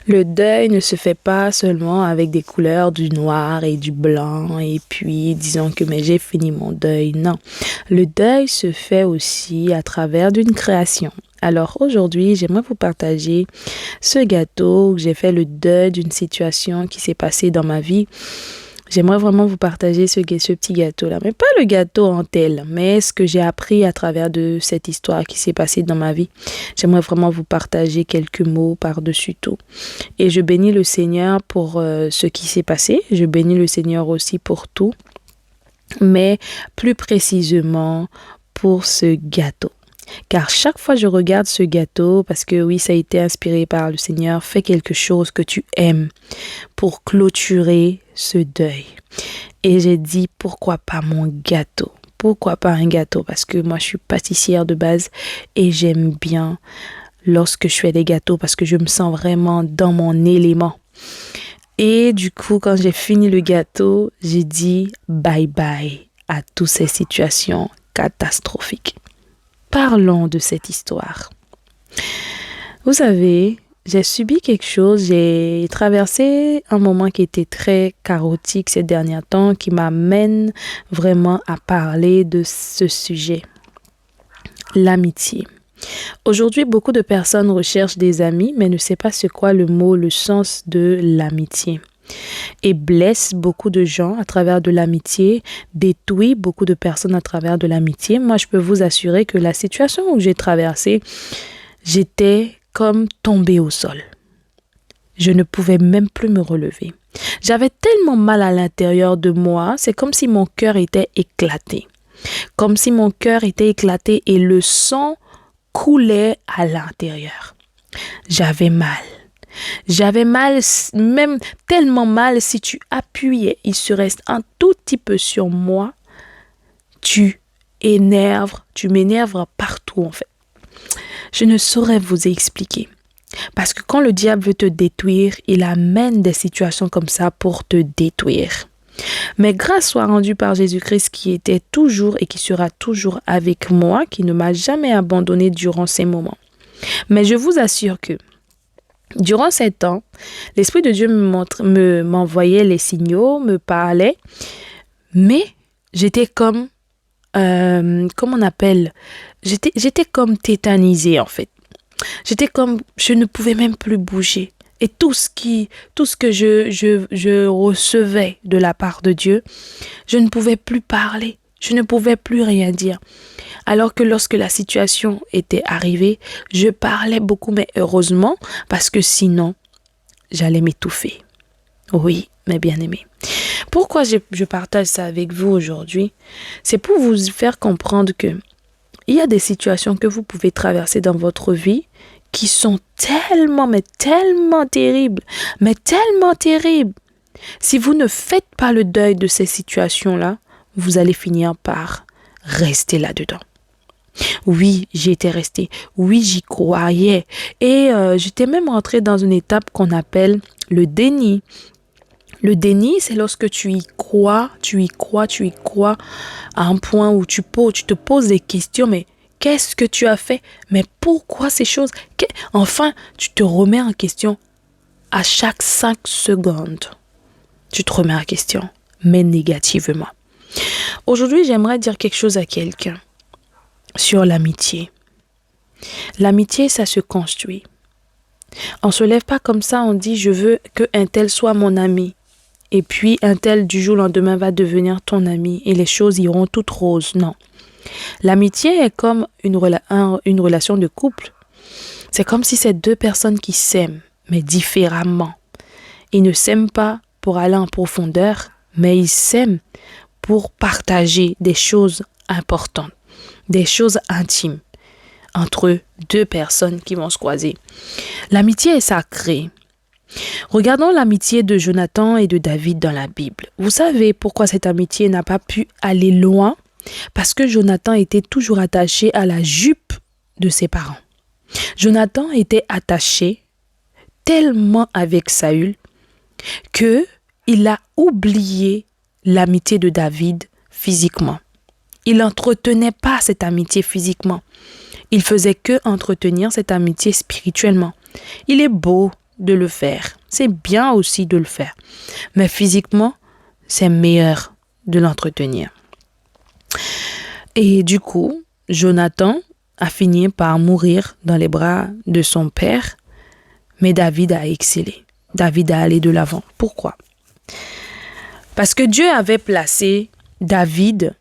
Le deuil ne se fait pas seulement avec des couleurs du noir et du blanc et puis disons que mais j'ai fini mon deuil. Non, le deuil se fait aussi à travers d'une création. Alors aujourd'hui, j'aimerais vous partager ce gâteau où j'ai fait le deuil d'une situation qui s'est passée dans ma vie. J'aimerais vraiment vous partager ce petit gâteau-là. Mais pas le gâteau en tel, mais ce que j'ai appris à travers de cette histoire qui s'est passée dans ma vie. J'aimerais vraiment vous partager quelques mots par-dessus tout. Et je bénis le Seigneur pour ce qui s'est passé. Je bénis le Seigneur aussi pour tout. Mais plus précisément pour ce gâteau. Car chaque fois je regarde ce gâteau, parce que oui, ça a été inspiré par le Seigneur, fais quelque chose que tu aimes pour clôturer ce deuil. Et j'ai dit, pourquoi pas mon gâteau? Pourquoi pas un gâteau? Parce que moi, je suis pâtissière de base et j'aime bien lorsque je fais des gâteaux parce que je me sens vraiment dans mon élément. Et du coup, quand j'ai fini le gâteau, j'ai dit bye bye à toutes ces situations catastrophiques. Parlons de cette histoire. Vous savez, j'ai subi quelque chose, j'ai traversé un moment qui était très chaotique ces derniers temps, qui m'amène vraiment à parler de ce sujet, l'amitié. Aujourd'hui, beaucoup de personnes recherchent des amis, mais ne savent pas ce qu'est le sens de l'amitié. Et blesse beaucoup de gens à travers de l'amitié, détruit beaucoup de personnes à travers de l'amitié. Moi, je peux vous assurer que la situation où j'ai traversé, j'étais comme tombée au sol. Je ne pouvais même plus me relever. J'avais tellement mal à l'intérieur de moi, c'est comme si mon cœur était éclaté. Comme si mon cœur était éclaté et le sang coulait à l'intérieur. J'avais mal. J'avais mal, même tellement mal, si tu appuyais, il se reste un tout petit peu sur moi, tu m'énerves partout en fait. Je ne saurais vous expliquer. Parce que quand le diable veut te détruire, il amène des situations comme ça pour te détruire. Mais grâce soit rendue par Jésus-Christ qui était toujours et qui sera toujours avec moi, qui ne m'a jamais abandonné durant ces moments. Mais je vous assure que durant ces temps, l'Esprit de Dieu m'envoyait les signaux, me parlait, mais j'étais comme, comment on appelle, j'étais comme tétanisée en fait. J'étais comme, je ne pouvais même plus bouger. Et tout ce que je recevais de la part de Dieu, je ne pouvais plus parler, je ne pouvais plus rien dire. Alors que lorsque la situation était arrivée, je parlais beaucoup, mais heureusement, parce que sinon, j'allais m'étouffer. Oui, mes bien-aimés. Pourquoi je partage ça avec vous aujourd'hui? C'est pour vous faire comprendre que il y a des situations que vous pouvez traverser dans votre vie qui sont tellement terribles. Si vous ne faites pas le deuil de ces situations-là, vous allez finir par rester là-dedans. Oui, j'y étais restée. Oui, j'y croyais. Et j'étais même rentrée dans une étape qu'on appelle le déni. Le déni, c'est lorsque tu y crois à un point où tu te poses des questions, mais qu'est-ce que tu as fait? Mais pourquoi ces choses? Enfin, tu te remets en question à chaque 5 secondes. Tu te remets en question, mais négativement. Aujourd'hui, j'aimerais dire quelque chose à quelqu'un sur l'amitié. L'amitié, ça se construit. On ne se lève pas comme ça, on dit je veux qu'un tel soit mon ami. Et puis un tel du jour au lendemain va devenir ton ami et les choses iront toutes roses. Non. L'amitié est comme une relation de couple. C'est comme si c'est deux personnes qui s'aiment, mais différemment. Ils ne s'aiment pas pour aller en profondeur, mais ils s'aiment pour partager des choses importantes, des choses intimes entre deux personnes qui vont se croiser. L'amitié est sacrée. Regardons l'amitié de Jonathan et de David dans la Bible. Vous savez pourquoi cette amitié n'a pas pu aller loin? Parce que Jonathan était toujours attaché à la jupe de ses parents. Jonathan était attaché tellement avec Saül que il a oublié l'amitié de David physiquement. Il n'entretenait pas cette amitié physiquement. Il faisait que entretenir cette amitié spirituellement. Il est beau de le faire. C'est bien aussi de le faire. Mais physiquement, c'est meilleur de l'entretenir. Et du coup, Jonathan a fini par mourir dans les bras de son père, mais David a excellé. David a allé de l'avant. Pourquoi? Parce que Dieu avait placé David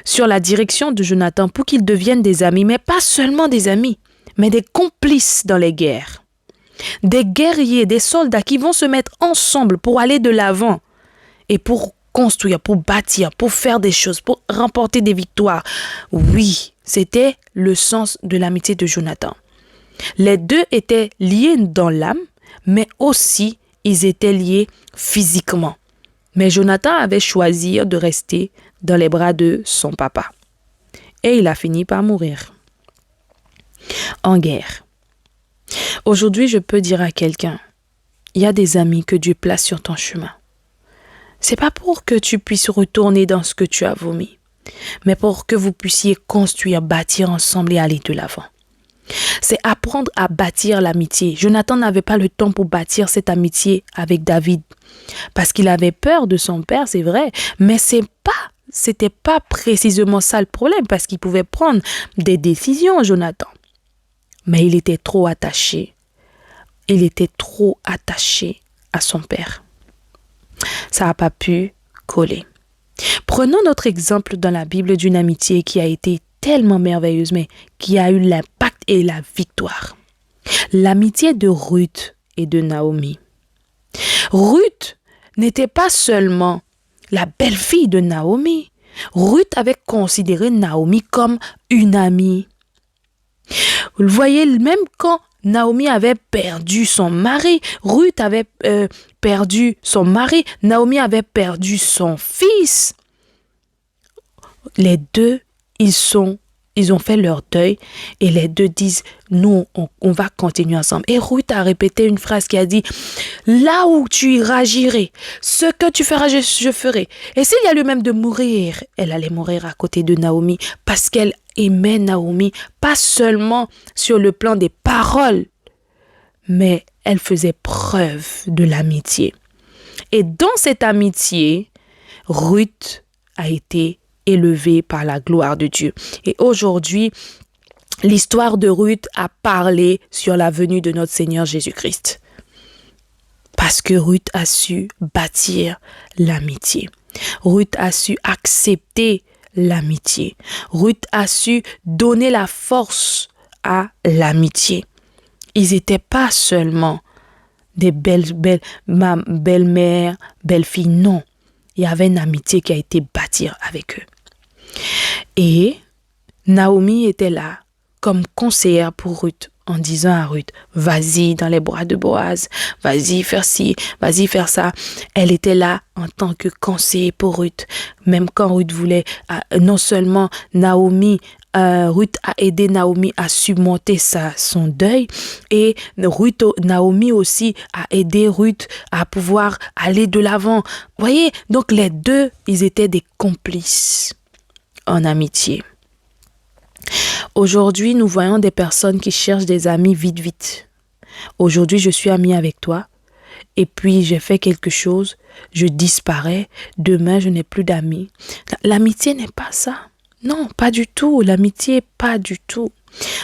sur la direction de Jonathan pour qu'ils deviennent des amis, mais pas seulement des amis, mais des complices dans les guerres. Des guerriers, des soldats qui vont se mettre ensemble pour aller de l'avant et pour construire, pour bâtir, pour faire des choses, pour remporter des victoires. Oui, c'était le sens de l'amitié de Jonathan. Les deux étaient liés dans l'âme, mais aussi ils étaient liés physiquement. Mais Jonathan avait choisi de rester dans les bras de son papa. Et il a fini par mourir en guerre. Aujourd'hui, je peux dire à quelqu'un, il y a des amis que Dieu place sur ton chemin. C'est pas pour que tu puisses retourner dans ce que tu as vomi, mais pour que vous puissiez construire, bâtir ensemble et aller de l'avant. C'est apprendre à bâtir l'amitié. Jonathan n'avait pas le temps pour bâtir cette amitié avec David parce qu'il avait peur de son père, c'est vrai, mais c'était pas précisément ça le problème parce qu'il pouvait prendre des décisions, Jonathan. Mais il était trop attaché. Il était trop attaché à son père. Ça n'a pas pu coller. Prenons notre exemple dans la Bible d'une amitié qui a été tellement merveilleuse, mais qui a eu l'impact et la victoire. L'amitié de Ruth et de Naomi. Ruth n'était pas seulement la belle-fille de Naomi. Ruth avait considéré Naomi comme une amie. Vous le voyez, même quand Naomi avait perdu son mari, Ruth avait perdu son mari, Naomi avait perdu son fils. Les deux, ils ont fait leur deuil et les deux disent, nous, on va continuer ensemble. Et Ruth a répété une phrase qui a dit, là où tu iras, j'irai. Ce que tu feras, je ferai. Et s'il y a lieu même de mourir, elle allait mourir à côté de Naomi parce qu'elle aimait Naomi, pas seulement sur le plan des paroles, mais elle faisait preuve de l'amitié. Et dans cette amitié, Ruth a été élevée par la gloire de Dieu. Et aujourd'hui, l'histoire de Ruth a parlé sur la venue de notre Seigneur Jésus-Christ. Parce que Ruth a su bâtir l'amitié. Ruth a su accepter l'amitié. Ruth a su donner la force à l'amitié. Ils n'étaient pas seulement des belle-mère, belle-fille, non. Il y avait une amitié qui a été bâtie avec eux. Et Naomi était là comme conseillère pour Ruth en disant à Ruth, vas-y dans les bras de Boaz, vas-y faire ci, vas-y faire ça. Elle était là en tant que conseiller pour Ruth. Même quand Ruth voulait, non seulement Ruth a aidé Naomi à surmonter son deuil et Naomi aussi a aidé Ruth à pouvoir aller de l'avant. Voyez, donc les deux, ils étaient des complices en amitié. Aujourd'hui, nous voyons des personnes qui cherchent des amis vite. Aujourd'hui, je suis amie avec toi et puis j'ai fait quelque chose, je disparais, demain je n'ai plus d'amis. L'amitié n'est pas ça. Non, pas du tout. L'amitié, pas du tout.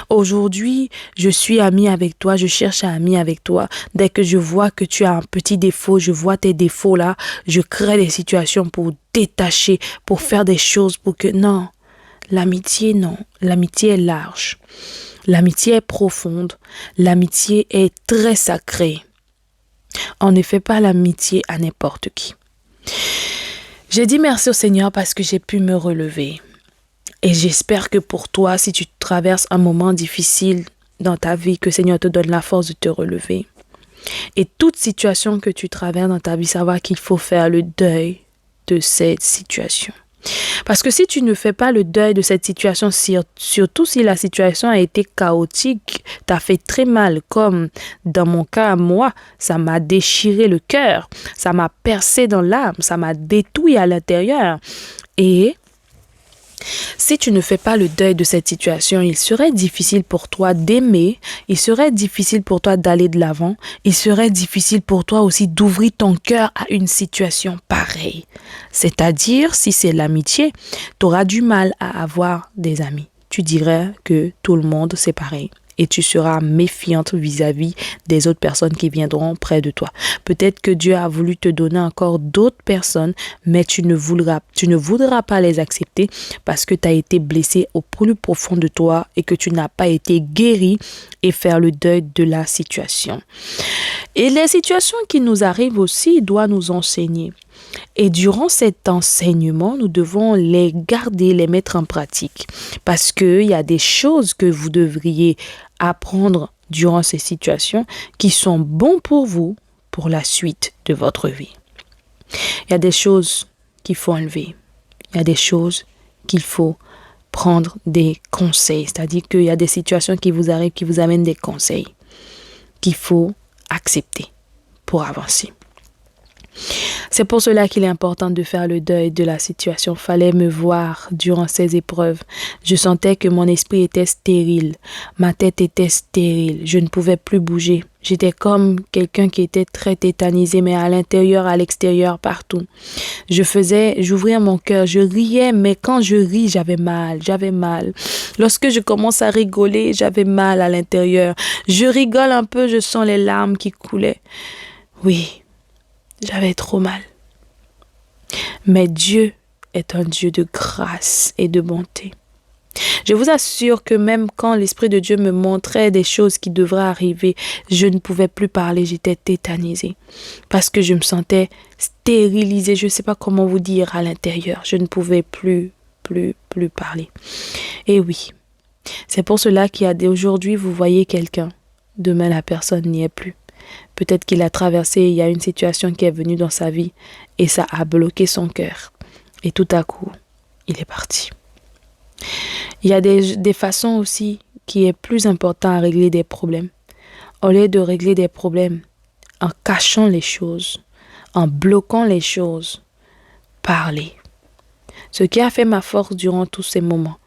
Aujourd'hui, je suis amie avec toi, je cherche un ami avec toi. Dès que je vois que tu as un petit défaut, je vois tes défauts là, je crée des situations pour détacher, pour faire des choses pour que... Non, l'amitié, non. L'amitié est large. L'amitié est profonde. L'amitié est très sacrée. On ne fait pas l'amitié à n'importe qui. J'ai dit merci au Seigneur parce que j'ai pu me relever. Et j'espère que pour toi, si tu traverses un moment difficile dans ta vie, que le Seigneur te donne la force de te relever. Et toute situation que tu traverses dans ta vie, savoir qu'il faut faire le deuil de cette situation. Parce que si tu ne fais pas le deuil de cette situation, surtout si la situation a été chaotique, t'as fait très mal, comme dans mon cas, moi, ça m'a déchiré le cœur, ça m'a percé dans l'âme, ça m'a détruit à l'intérieur. Et Si tu ne fais pas le deuil de cette situation, il serait difficile pour toi d'aimer, il serait difficile pour toi d'aller de l'avant, il serait difficile pour toi aussi d'ouvrir ton cœur à une situation pareille. C'est-à-dire, si c'est l'amitié, tu auras du mal à avoir des amis. Tu dirais que tout le monde, c'est pareil. Et tu seras méfiante vis-à-vis des autres personnes qui viendront près de toi. Peut-être que Dieu a voulu te donner encore d'autres personnes, mais tu ne voudras pas les accepter parce que tu as été blessé au plus profond de toi et que tu n'as pas été guéri et faire le deuil de la situation. Et les situations qui nous arrivent aussi doivent nous enseigner. Et durant cet enseignement, nous devons les garder, les mettre en pratique. Parce qu'il y a des choses que vous devriez apprendre durant ces situations qui sont bons pour vous pour la suite de votre vie. Il y a des choses qu'il faut enlever. Il y a des choses qu'il faut prendre des conseils. C'est-à-dire qu'il y a des situations qui vous arrivent, qui vous amènent des conseils qu'il faut accepter pour avancer. C'est pour cela qu'il est important de faire le deuil de la situation. Fallait me voir durant ces épreuves. Je sentais que mon esprit était stérile. Ma tête était stérile. Je ne pouvais plus bouger. J'étais comme quelqu'un qui était très tétanisé, mais à l'intérieur, à l'extérieur, partout. J'ouvrais mon cœur, je riais, mais quand je ris, j'avais mal. Lorsque je commence à rigoler, j'avais mal à l'intérieur. Je rigole un peu, je sens les larmes qui coulaient. Oui. J'avais trop mal. Mais Dieu est un Dieu de grâce et de bonté. Je vous assure que même quand l'Esprit de Dieu me montrait des choses qui devraient arriver, je ne pouvais plus parler, j'étais tétanisée. Parce que je me sentais stérilisée, je ne sais pas comment vous dire à l'intérieur. Je ne pouvais plus parler. Et oui, c'est pour cela qu'aujourd'hui, vous voyez quelqu'un. Demain, la personne n'y est plus. Peut-être qu'il a traversé, il y a une situation qui est venue dans sa vie et ça a bloqué son cœur. Et tout à coup, il est parti. Il y a des façons aussi qui est plus important à régler des problèmes. Au lieu de régler des problèmes en cachant les choses, en bloquant les choses, parler. Ce qui a fait ma force durant tous ces moments,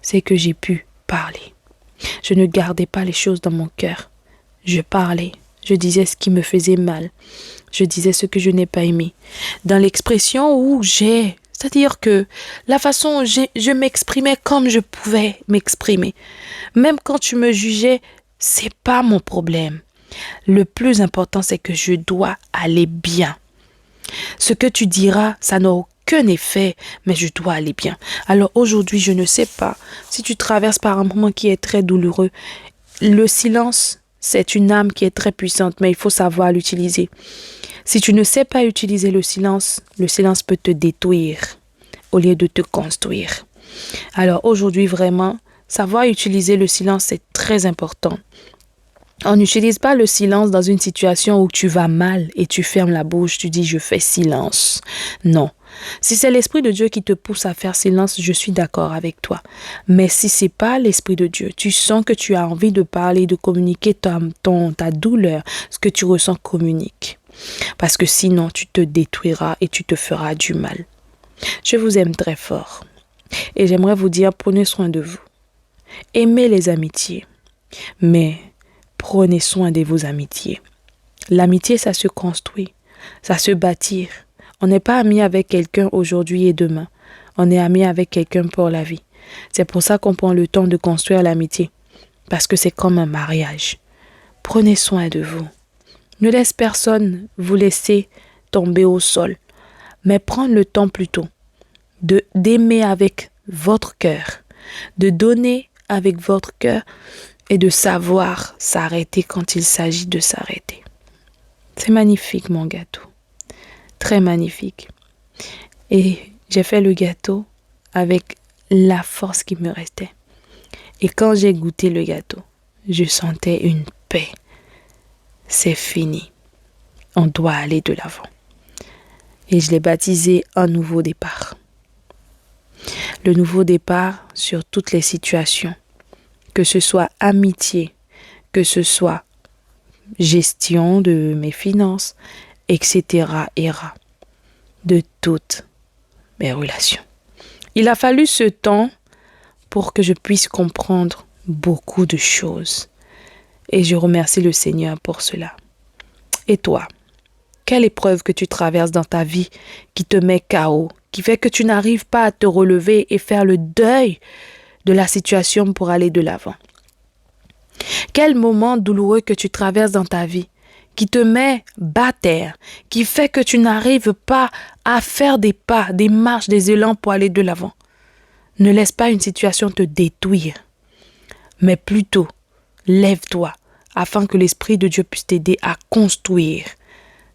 c'est que j'ai pu parler. Je ne gardais pas les choses dans mon cœur. Je parlais. Je disais ce qui me faisait mal. Je disais ce que je n'ai pas aimé. Dans l'expression où c'est-à-dire que la façon où je m'exprimais comme je pouvais m'exprimer. Même quand tu me jugeais, c'est pas mon problème. Le plus important, c'est que je dois aller bien. Ce que tu diras, ça n'a aucun effet, mais je dois aller bien. Alors aujourd'hui, je ne sais pas si tu traverses par un moment qui est très douloureux. Le silence, c'est une âme qui est très puissante, mais il faut savoir l'utiliser. Si tu ne sais pas utiliser le silence peut te détruire au lieu de te construire. Alors aujourd'hui, vraiment, savoir utiliser le silence, c'est très important. On n'utilise pas le silence dans une situation où tu vas mal et tu fermes la bouche, tu dis « je fais silence ». Non. Si c'est l'Esprit de Dieu qui te pousse à faire silence, je suis d'accord avec toi. Mais si c'est pas l'Esprit de Dieu, tu sens que tu as envie de parler, de communiquer ta douleur, ce que tu ressens, communique. Parce que sinon, tu te détruiras et tu te feras du mal. Je vous aime très fort. Et j'aimerais vous dire, prenez soin de vous. Aimez les amitiés. Mais prenez soin de vos amitiés. L'amitié, ça se construit, ça se bâtit. On n'est pas ami avec quelqu'un aujourd'hui et demain. On est ami avec quelqu'un pour la vie. C'est pour ça qu'on prend le temps de construire l'amitié. Parce que c'est comme un mariage. Prenez soin de vous. Ne laisse personne vous laisser tomber au sol. Mais prendre le temps plutôt d'aimer avec votre cœur. De donner avec votre cœur et de savoir s'arrêter quand il s'agit de s'arrêter. C'est magnifique mon gâteau. Très magnifique. Et j'ai fait le gâteau avec la force qui me restait. Et quand j'ai goûté le gâteau, je sentais une paix. C'est fini. On doit aller de l'avant. Et je l'ai baptisé un nouveau départ. Le nouveau départ sur toutes les situations. Que ce soit amitié, que ce soit gestion de mes finances, etc. De toutes mes relations. Il a fallu ce temps pour que je puisse comprendre beaucoup de choses. Et je remercie le Seigneur pour cela. Et toi, quelle épreuve que tu traverses dans ta vie qui te met KO, qui fait que tu n'arrives pas à te relever et faire le deuil de la situation pour aller de l'avant? Quel moment douloureux que tu traverses dans ta vie qui te met bas terre, qui fait que tu n'arrives pas à faire des pas, des marches, des élans pour aller de l'avant? Ne laisse pas une situation te détruire, mais plutôt lève-toi afin que l'Esprit de Dieu puisse t'aider à construire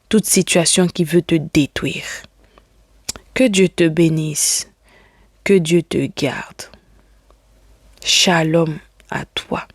toute situation qui veut te détruire. Que Dieu te bénisse, que Dieu te garde. Shalom à toi.